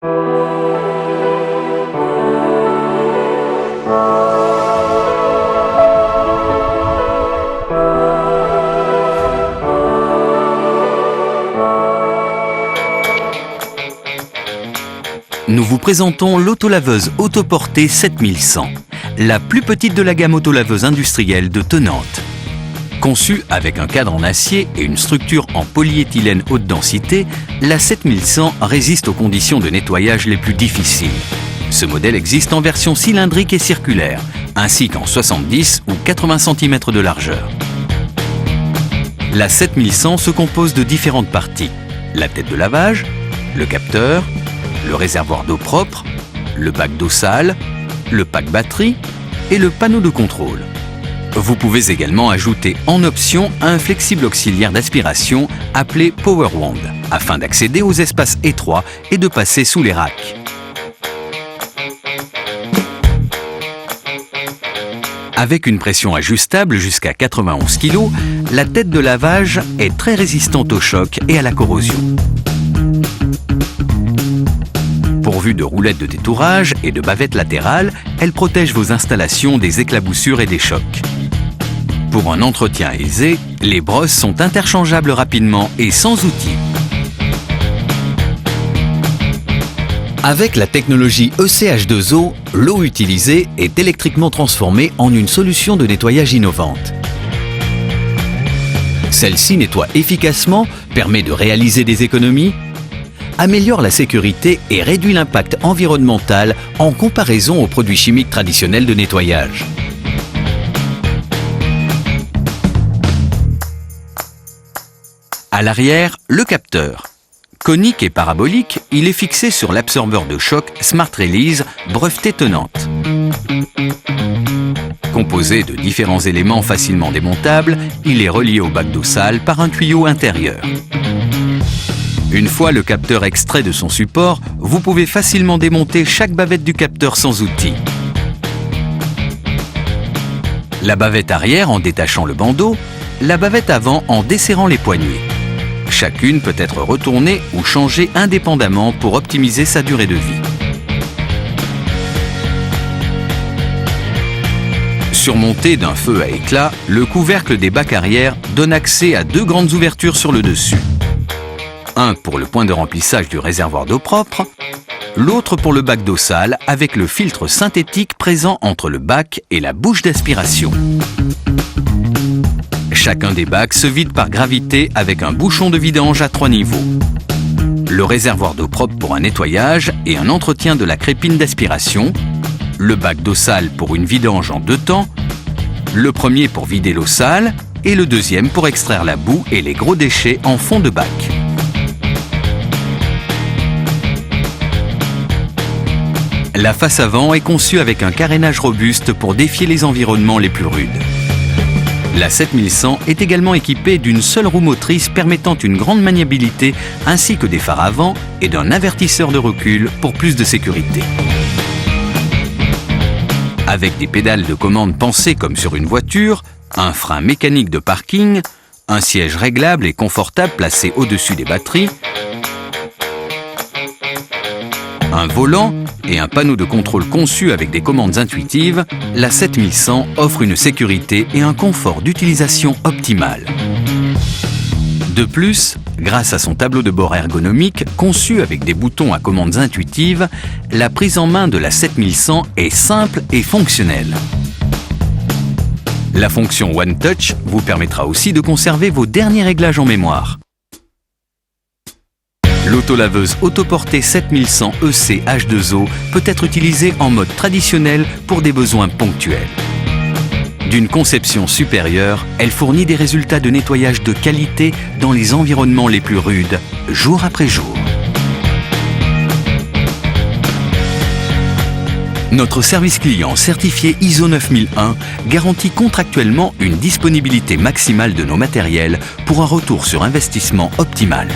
Nous vous présentons l'autolaveuse autoportée 7100, la plus petite de la gamme autolaveuse industrielle de Tennante. Conçue avec un cadre en acier et une structure en polyéthylène haute densité, la 7100 résiste aux conditions de nettoyage les plus difficiles. Ce modèle existe en version cylindrique et circulaire, ainsi qu'en 70 ou 80 cm de largeur. La 7100 se compose de différentes parties: la tête de lavage, le capteur, le réservoir d'eau propre, le bac d'eau sale, le pack batterie et le panneau de contrôle. Vous pouvez également ajouter en option un flexible auxiliaire d'aspiration appelé Power Wand, afin d'accéder aux espaces étroits et de passer sous les racks. Avec une pression ajustable jusqu'à 91 kg, la tête de lavage est très résistante au choc et à la corrosion. Pourvue de roulettes de détourage et de bavettes latérales, elle protège vos installations des éclaboussures et des chocs. Pour un entretien aisé, les brosses sont interchangeables rapidement et sans outils. Avec la technologie ECH2O, l'eau utilisée est électriquement transformée en une solution de nettoyage innovante. Celle-ci nettoie efficacement, permet de réaliser des économies, améliore la sécurité et réduit l'impact environnemental en comparaison aux produits chimiques traditionnels de nettoyage. À l'arrière, le capteur. Conique et parabolique, il est fixé sur l'absorbeur de choc Smart Release breveté Tennante. Composé de différents éléments facilement démontables, il est relié au bac d'eau sale par un tuyau intérieur. Une fois le capteur extrait de son support, vous pouvez facilement démonter chaque bavette du capteur sans outil. La bavette arrière en détachant le bandeau, la bavette avant en desserrant les poignées. Chacune peut être retournée ou changée indépendamment pour optimiser sa durée de vie. Surmonté d'un feu à éclat, le couvercle des bacs arrière donne accès à deux grandes ouvertures sur le dessus. Un pour le point de remplissage du réservoir d'eau propre, l'autre pour le bac d'eau sale avec le filtre synthétique présent entre le bac et la bouche d'aspiration. Chacun des bacs se vide par gravité avec un bouchon de vidange à 3 niveaux. Le réservoir d'eau propre pour un nettoyage et un entretien de la crépine d'aspiration, le bac d'eau sale pour une vidange en 2 temps, le premier pour vider l'eau sale et le deuxième pour extraire la boue et les gros déchets en fond de bac. La face avant est conçue avec un carénage robuste pour défier les environnements les plus rudes. La 7100 est également équipée d'une seule roue motrice permettant une grande maniabilité ainsi que des phares avant et d'un avertisseur de recul pour plus de sécurité. Avec des pédales de commande pensées comme sur une voiture, un frein mécanique de parking, un siège réglable et confortable placé au-dessus des batteries, un volant et un panneau de contrôle conçu avec des commandes intuitives, la 7100 offre une sécurité et un confort d'utilisation optimal. De plus, grâce à son tableau de bord ergonomique conçu avec des boutons à commandes intuitives, la prise en main de la 7100 est simple et fonctionnelle. La fonction One Touch vous permettra aussi de conserver vos derniers réglages en mémoire. L'autolaveuse autoportée 7100 EC H2O peut être utilisée en mode traditionnel pour des besoins ponctuels. D'une conception supérieure, elle fournit des résultats de nettoyage de qualité dans les environnements les plus rudes, jour après jour. Notre service client certifié ISO 9001 garantit contractuellement une disponibilité maximale de nos matériels pour un retour sur investissement optimal.